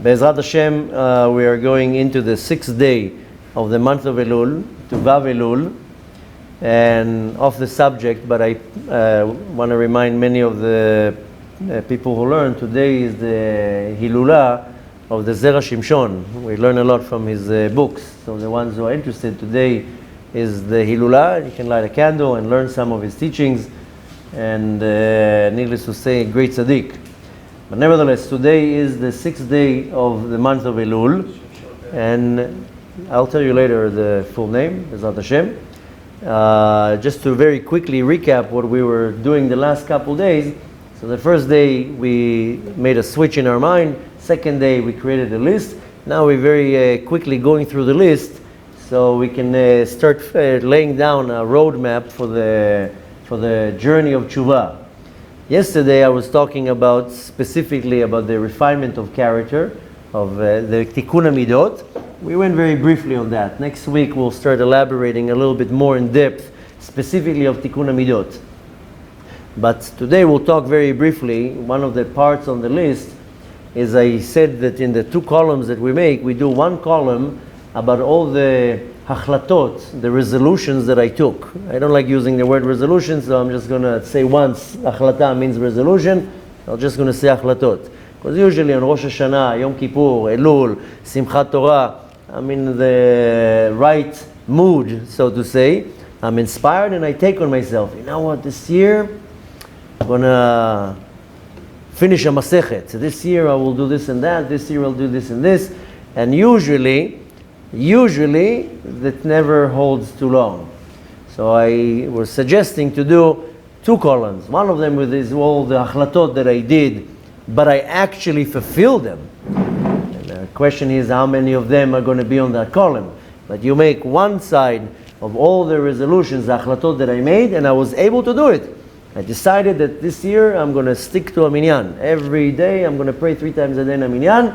Be'ezrat Hashem, we are going into the 6th day of the month of Elul, to Vav Elul, and off the subject, but I want to remind many of the people who learn, today is the Hilulah of the Zera Shimshon. We learn a lot from his books, so the ones who are interested, today is the Hilulah. You can light a candle and learn some of his teachings, and needless to say, a great tzaddik. But nevertheless, today is the 6th day of the month of Elul, and I'll tell you later the full name, Be'ezrat Hashem. Just to very quickly recap what we were doing the last couple days. So the first day we made a switch in our mind. Second day we created a list. Now we're very quickly going through the list so we can start laying down a roadmap for the journey of Teshuvah. Yesterday I was talking specifically about the refinement of character, of the Tikkun HaMidot. We went very briefly on that. Next week we'll start elaborating a little bit more in depth, specifically of Tikkun HaMidot. But today we'll talk very briefly. One of the parts on the list is, I said that in the 2 columns that we make, we do 1 column about all the hachlatot, the resolutions that I took. I don't like using the word resolution, so I'm just going to say once hachlata means resolution, I'm just going to say hachlatot. Because usually on Rosh Hashanah, Yom Kippur, Elul, Simchat Torah, I'm in the right mood, so to say. I'm inspired and I take on myself, you know what, this year I'm going to finish a masechet. This year I will do this and that, this year I'll do this and this. And usually that never holds too long. So I was suggesting to do 2 columns. One of them is all the achlatot that I did, but I actually fulfilled them. And the question is, how many of them are going to be on that column? But you make one side of all the resolutions, the achlatot that I made, and I was able to do it. I decided that this year I'm going to stick to a minyan. Every day I'm going to pray 3 times a day in a minyan.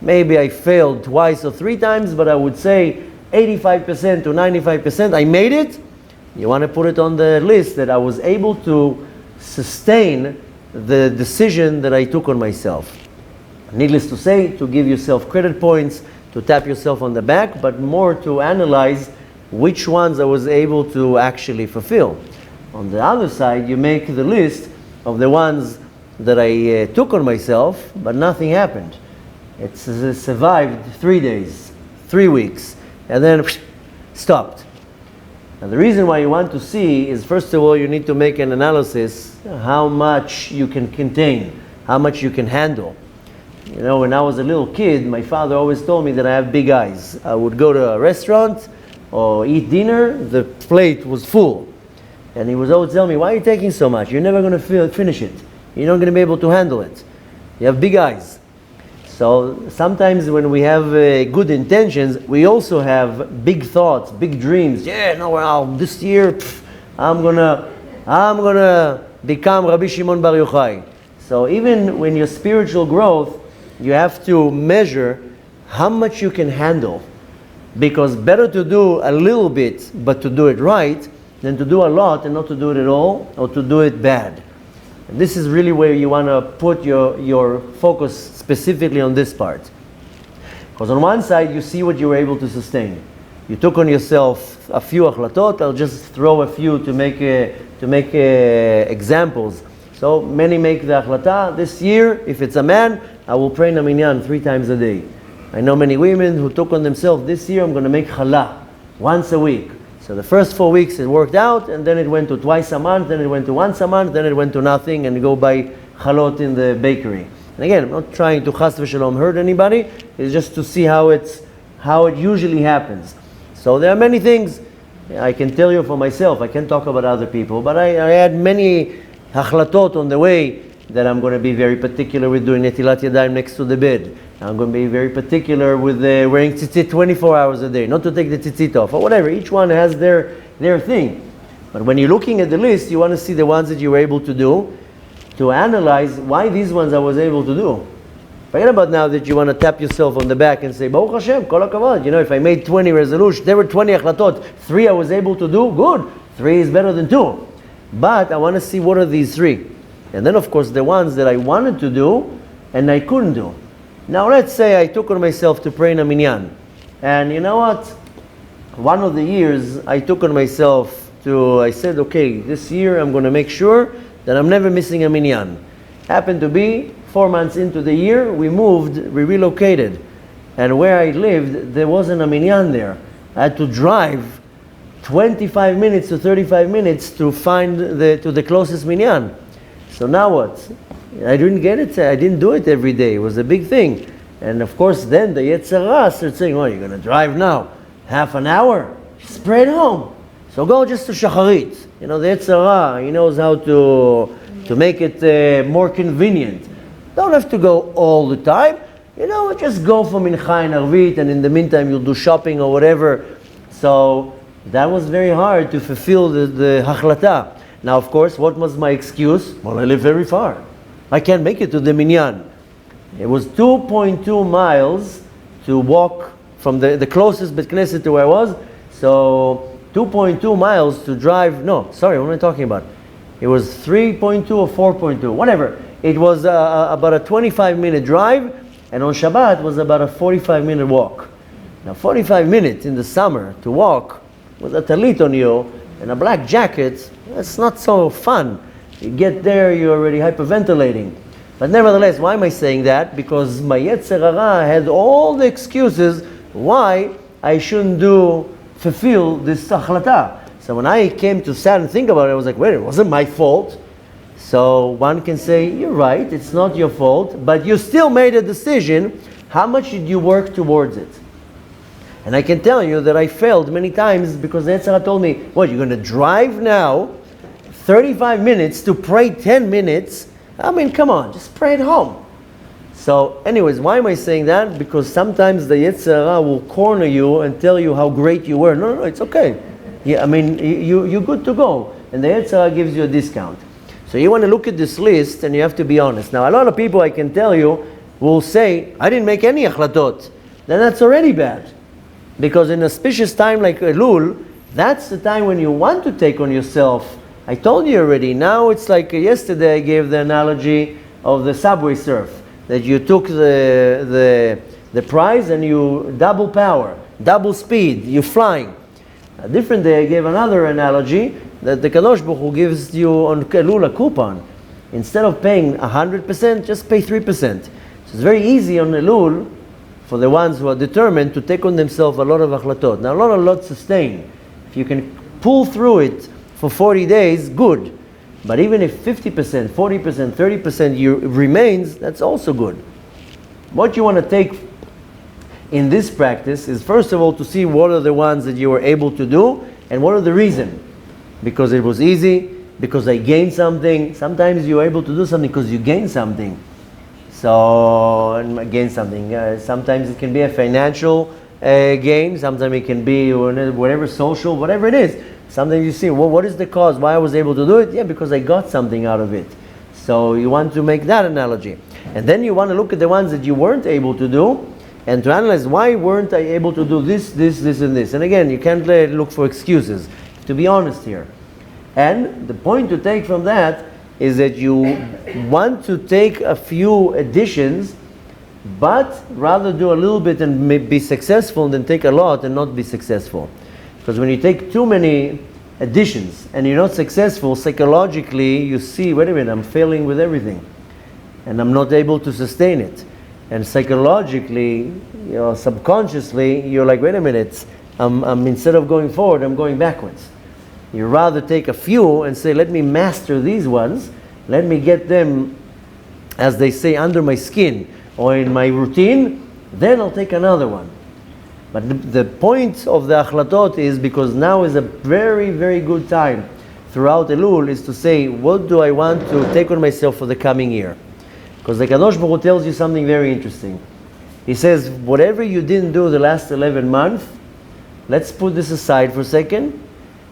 Maybe I failed twice or 3 times, but I would say 85% to 95%, I made it. You want to put it on the list that I was able to sustain the decision that I took on myself. Needless to say, to give yourself credit points, to tap yourself on the back, but more to analyze which ones I was able to actually fulfill. On the other side, you make the list of the ones that I took on myself, but nothing happened. It survived 3 days, 3 weeks, and then stopped. And the reason why you want to see is, first of all, you need to make an analysis how much you can contain, how much you can handle. You know, when I was a little kid, my father always told me that I have big eyes. I would go to a restaurant or eat dinner, the plate was full. And he was always telling me, why are you taking so much? You're never going to finish it. You're not going to be able to handle it. You have big eyes. So sometimes when we have good intentions, we also have big thoughts, big dreams. Yeah, no, well, this year I'm gonna become Rabbi Shimon Bar Yochai. So even when your spiritual growth, you have to measure how much you can handle, because better to do a little bit but to do it right than to do a lot and not to do it at all, or to do it bad. And this is really where you want to put your focus specifically on this part. Because on one side you see what you were able to sustain. You took on yourself a few achlatot. I'll just throw a few to make examples. So many make the achlata. This year, if it's a man, I will pray in a minyan 3 times a day. I know many women who took on themselves, this year I'm going to make challah once a week. So the first 4 weeks it worked out, and then it went to twice a month, then it went to once a month, then it went to nothing, and go buy chalot in the bakery. And again, I'm not trying to chas v'shalom hurt anybody. It's just to see how it usually happens. So there are many things I can tell you for myself. I can't talk about other people, but I had many hachlatot on the way that I'm going to be very particular with doing netilat yadayim next to the bed. I'm going to be very particular with wearing tzitzit 24 hours a day, not to take the tzitzit off, or whatever. Each one has their thing. But when you're looking at the list, you want to see the ones that you were able to do, to analyze why these ones I was able to do. Forget about now that you want to tap yourself on the back and say, Baruch Hashem, kol hakavod. You know, if I made 20 resolutions, there were 20 achlatot, 3 I was able to do, good. 3 is better than 2. But I want to see what are these 3. And then of course the ones that I wanted to do and I couldn't do. Now let's say I took on myself to pray in a minyan. And you know what? One of the years I took on myself I said, okay, this year I'm going to make sure that I'm never missing a minyan. Happened to be 4 months into the year, we relocated. And where I lived, there wasn't a minyan there. I had to drive 25 minutes to 35 minutes to find to the closest minyan. So now what? I didn't get it. I didn't do it every day. It was a big thing. And of course then the Yetzer Hara started saying, oh, you're going to drive now? Half an hour? Just pray at home. So go just to Shacharit. You know, the Yetzer Hara, he knows how to make it more convenient. Don't have to go all the time. You know, just go for Mincha and Arvit, and in the meantime you'll do shopping or whatever. So that was very hard to fulfill the Hachlata. Now, of course, what was my excuse? Well, I live very far. I can't make it to the minyan. It was 2.2 miles to walk from the closest Bet Knesset to where I was. So 2.2 miles to drive. No, sorry, what am I talking about? It was 3.2 or 4.2, whatever. It was about a 25-minute drive, and on Shabbat was about a 45-minute walk. Now, 45 minutes in the summer to walk with a talit on you and a black jacket, that's not so fun. You get there, you're already hyperventilating. But nevertheless, why am I saying that? Because my Yetzer Hara had all the excuses why I shouldn't fulfill this Hachlata. So when I came to sit and think about it, I was like, wait, it wasn't my fault. So one can say, you're right, it's not your fault, but you still made a decision. How much did you work towards it? And I can tell you that I failed many times because the Yetzer Hara told me, what, you're going to drive now 35 minutes to pray 10 minutes? I mean, come on, just pray at home. So anyways, why am I saying that? Because sometimes the Yetzer Hara will corner you and tell you how great you were. No, it's okay. Yeah, I mean, you're good to go. And the Yetzer Hara gives you a discount. So you want to look at this list and you have to be honest. Now, a lot of people, I can tell you, will say, I didn't make any achlatot. Then that's already bad. Because in an auspicious time like Elul, that's the time when you want to take on yourself. I told you already, now it's like yesterday I gave the analogy of the subway surf. That you took the prize and you double power, double speed, you're flying. A different day I gave another analogy that the Kadosh Baruch Hu gives you on Elul a coupon. Instead of paying 100%, just pay 3%. So it's very easy on Elul for the ones who are determined to take on themselves a lot of achlatot. Now, a lot sustain. If you can pull through it for 40 days, good. But even if 50%, 40%, 30% remains, that's also good. What you want to take in this practice is, first of all, to see what are the ones that you were able to do and what are the reason. Because it was easy, because I gained something. Sometimes you're able to do something because you gain something. So, gain something. Sometimes it can be a financial gain. Sometimes it can be whatever social, whatever it is. Sometimes you see, well, what is the cause? Why I was able to do it? Yeah, because I got something out of it. So you want to make that analogy. And then you want to look at the ones that you weren't able to do and to analyze, why weren't I able to do this, and this? And again, you can't look for excuses. To be honest here. And the point to take from that is that you want to take a few additions, but rather do a little bit and be successful than take a lot and not be successful. Because when you take too many additions and you're not successful, psychologically you see, wait a minute, I'm failing with everything. And I'm not able to sustain it. And psychologically, subconsciously, you're like, wait a minute, I'm instead of going forward, I'm going backwards. You rather take a few and say, let me master these ones, let me get them, as they say, under my skin or in my routine, then I'll take another one. But the point of the achlatot is, because now is a very, very good time throughout Elul, is to say, what do I want to take on myself for the coming year? Because the Kadosh Baruch Hu tells you something very interesting. He says, whatever you didn't do the last 11 months, let's put this aside for a second.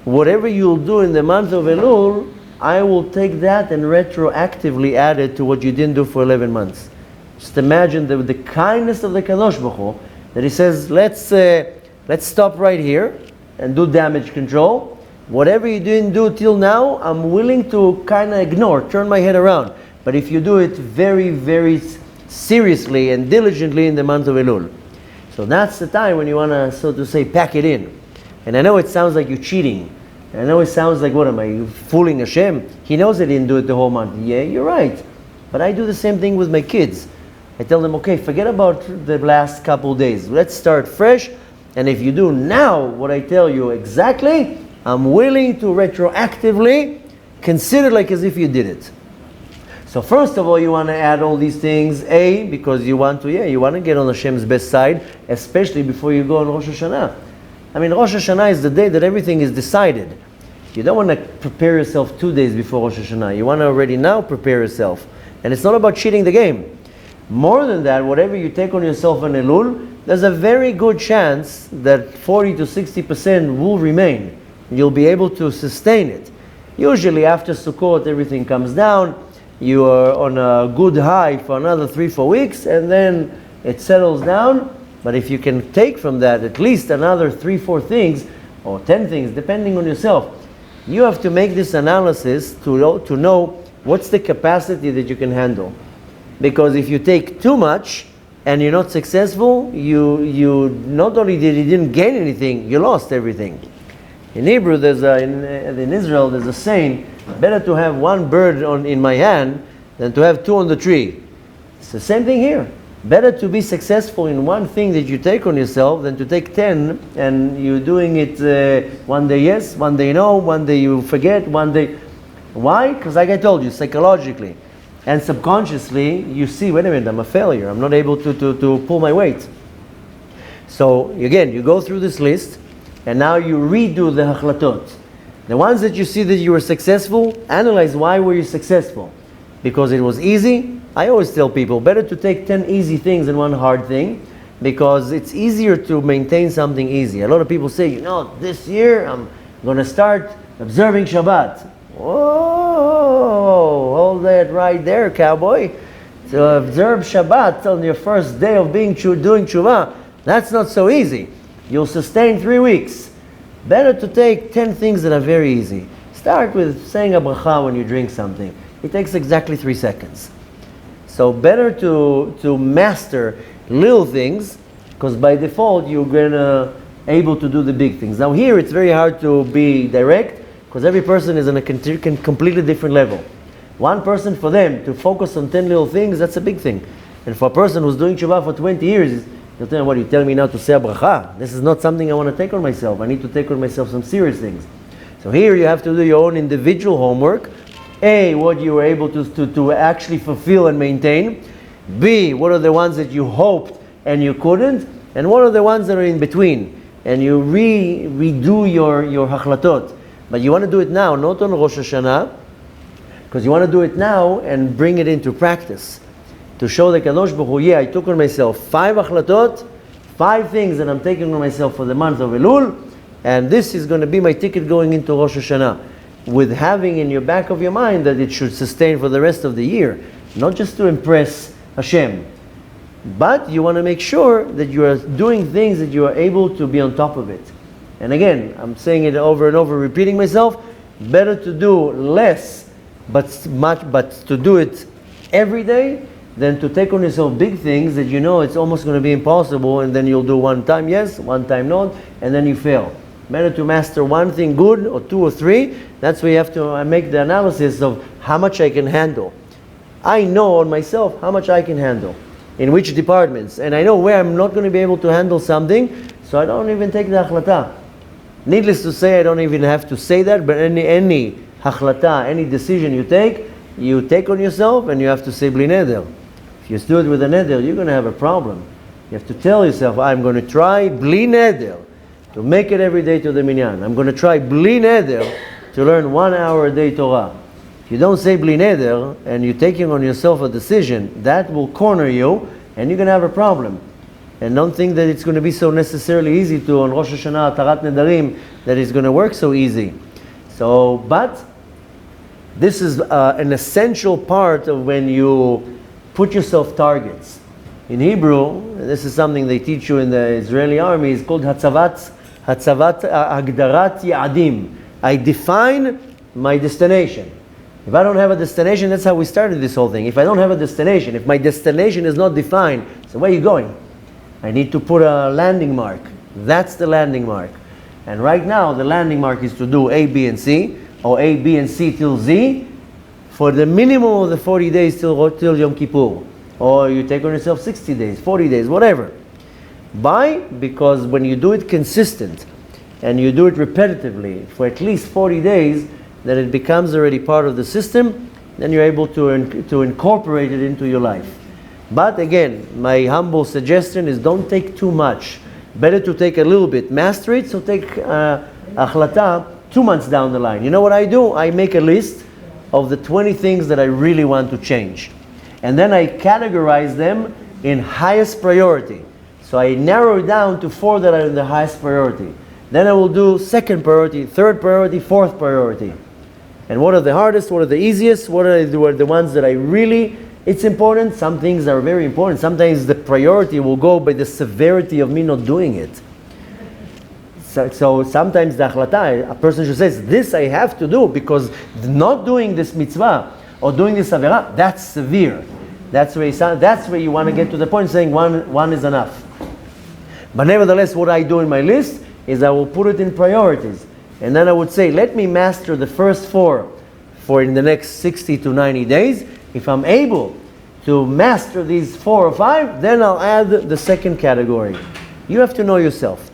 Whatever you'll do in the month of Elul, I will take that and retroactively add it to what you didn't do for 11 months. Just imagine the kindness of the Kadosh Baruch Hu, that he says, let's stop right here and do damage control. Whatever you didn't do till now, I'm willing to kind of ignore, turn my head around. But if you do it very, very seriously and diligently in the month of Elul. So that's the time when you want to, so to say, pack it in. And I know it sounds like you're cheating. I know it sounds like, what am I, fooling Hashem? He knows I didn't do it the whole month. Yeah, you're right. But I do the same thing with my kids. I tell them, okay, forget about the last couple days. Let's start fresh. And if you do now what I tell you exactly, I'm willing to retroactively consider like as if you did it. So first of all, you want to add all these things, because you want to, you want to get on Hashem's best side, especially before you go on Rosh Hashanah. I mean, Rosh Hashanah is the day that everything is decided. You don't want to prepare yourself 2 days before Rosh Hashanah. You want to already now prepare yourself. And it's not about cheating the game. More than that, whatever you take on yourself in Elul, there's a very good chance that 40 to 60% will remain. You'll be able to sustain it. Usually after Sukkot, everything comes down. You are on a good high for another 3-4 weeks, and then it settles down. But if you can take from that at least another 3-4 things, or 10 things, depending on yourself, you have to make this analysis to know what's the capacity that you can handle. Because if you take too much and you're not successful, you not only didn't gain anything, you lost everything. In Hebrew, in Israel, there's a saying, better to have one bird in my hand than to have 2 on the tree. It's the same thing here. Better to be successful in one thing that you take on yourself than to take 10 and you're doing it one day yes, one day no, one day you forget, one day... Why? Because like I told you, psychologically and subconsciously, you see, wait a minute, I'm a failure. I'm not able to pull my weight. So again, you go through this list and now you redo the hachlatot. The ones that you see that you were successful, analyze why were you successful. Because it was easy. I always tell people, better to take 10 easy things than one hard thing, because it's easier to maintain something easy. A lot of people say, this year I'm going to start observing Shabbat. Whoa, hold that right there, cowboy. To observe Shabbat on your first day of doing Teshuvah, that's not so easy. You'll sustain 3 weeks. Better to take 10 things that are very easy. Start with saying a bracha when you drink something. It takes exactly 3 seconds. So better to master little things, because by default you're gonna able to do the big things. Now here it's very hard to be direct, because every person is on a completely different level. One person, for them to focus on 10 little things, that's a big thing. And for a person who's doing Teshuvah for 20 years, you'll tell me, what, you tell me now to say a bracha? This is not something I want to take on myself. I need to take on myself some serious things. So here you have to do your own individual homework. A, what you were able to actually fulfill and maintain. B, what are the ones that you hoped and you couldn't. And what are the ones that are in between. And you redo your hachlatot. But you want to do it now, not on Rosh Hashanah, because you want to do it now and bring it into practice. To show the Kadosh Baruch Hu, I took on myself 5 hachlatot, 5 things that I'm taking on myself for the month of Elul, and this is going to be my ticket going into Rosh Hashanah. With having in your back of your mind that it should sustain for the rest of the year, not just to impress Hashem. But you want to make sure that you are doing things that you are able to be on top of it. And again, I'm saying it over and over, repeating myself, better to do less, but to do it every day, than to take on yourself big things that you know it's almost going to be impossible, and then you'll do one time yes, one time no, and then you fail. Better to master one thing good, or 2 or 3. That's where you have to make the analysis of how much I can handle. I know on myself how much I can handle, in which departments, and I know where I'm not going to be able to handle something, so I don't even take the hachlata. Needless to say, I don't even have to say that, but any hachlata, any decision you take on yourself, and you have to say bli neder. If you do it with a neder, you're going to have a problem. You have to tell yourself, I'm going to try bli neder to make it every day to the minyan. I'm going to try bli neder to learn 1 hour a day Torah. If you don't say bli neder and you're taking on yourself a decision, that will corner you and you're going to have a problem. And don't think that it's going to be so necessarily easy to on Rosh Hashanah, Tarat Nedarim, that it's going to work so easy. So, but this is an essential part of when you put yourself targets. In Hebrew, this is something they teach you in the Israeli army, it's called Hatzavat Agdarat Yadim. I define my destination. If I don't have a destination, that's how we started this whole thing. If I don't have a destination, if my destination is not defined, so where are you going? I need to put a landing mark. That's the landing mark. And right now, the landing mark is to do A, B, and C, or A, B, and C till Z, for the minimum of the 40 days till Yom Kippur. Or you take on yourself 60 days, 40 days, whatever. Because when you do it consistent, and you do it repetitively for at least 40 days, then it becomes already part of the system, then you're able to incorporate it into your life. But again, my humble suggestion is don't take too much. Better to take a little bit, master it, so take achlata 2 months down the line. You know what I do? I make a list of the 20 things that I really want to change. And then I categorize them in highest priority. So I narrow it down to 4 that are in the highest priority. Then I will do second priority, third priority, fourth priority. And what are the hardest, what are the easiest, what are the ones that I really, it's important. Some things are very important. Sometimes the priority will go by the severity of me not doing it. So sometimes the achlata, a person should say, this I have to do, because not doing this mitzvah or doing this avera, that's severe. That's where you want to get to the point saying one is enough. But nevertheless, what I do in my list is I will put it in priorities. And then I would say, let me master the first 4 for in the next 60 to 90 days. If I'm able to master these 4 or 5, then I'll add the second category. You have to know yourself.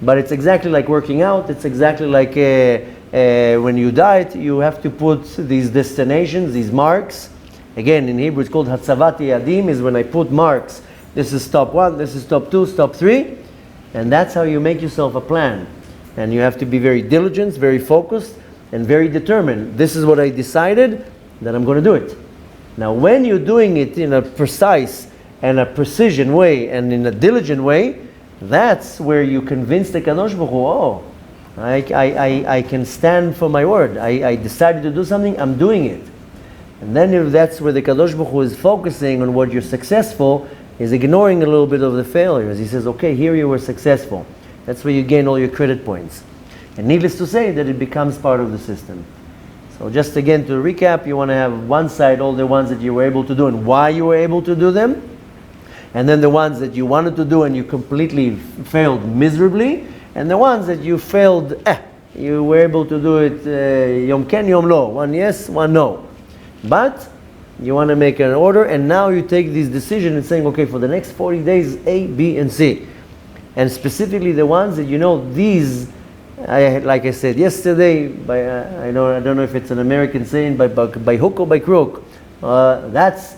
But it's exactly like working out. It's exactly like when you diet, you have to put these destinations, these marks. Again, in Hebrew it's called Hatzavat Yadim, is when I put marks. This is stop 1, this is stop 2, stop 3. And that's how you make yourself a plan. And you have to be very diligent, very focused, and very determined. This is what I decided, that I'm going to do it. Now, when you're doing it in a precise and a precision way and in a diligent way, that's where you convince the Kadosh Baruch Hu, oh, I can stand for my word. I decided to do something, I'm doing it. And then if that's where the Kadosh Baruch Hu is focusing on what you're successful, is ignoring a little bit of the failures. He says, okay, here you were successful. That's where you gain all your credit points. And needless to say that it becomes part of the system. So just again to recap, you want to have one side all the ones that you were able to do and why you were able to do them. And then the ones that you wanted to do and you completely failed miserably. And the ones that you failed, you were able to do it yom ken, yom lo. One yes, one no. But you want to make an order, and now you take these decisions and saying, okay, for the next 40 days, A, B, and C. And specifically the ones that you know, these, like I said yesterday, I don't know if it's an American saying, by hook or by crook. That's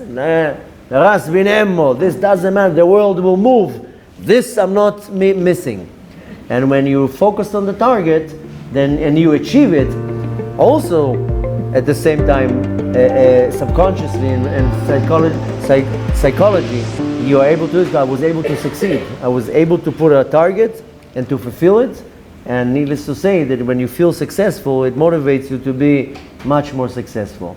ras v'ne'emo. This doesn't matter. The world will move. This I'm not missing. And when you focus on the target, then and you achieve it, also at the same time, subconsciously and psychology, you are able to. I was able to succeed. I was able to put a target and to fulfill it. And needless to say that when you feel successful, it motivates you to be much more successful.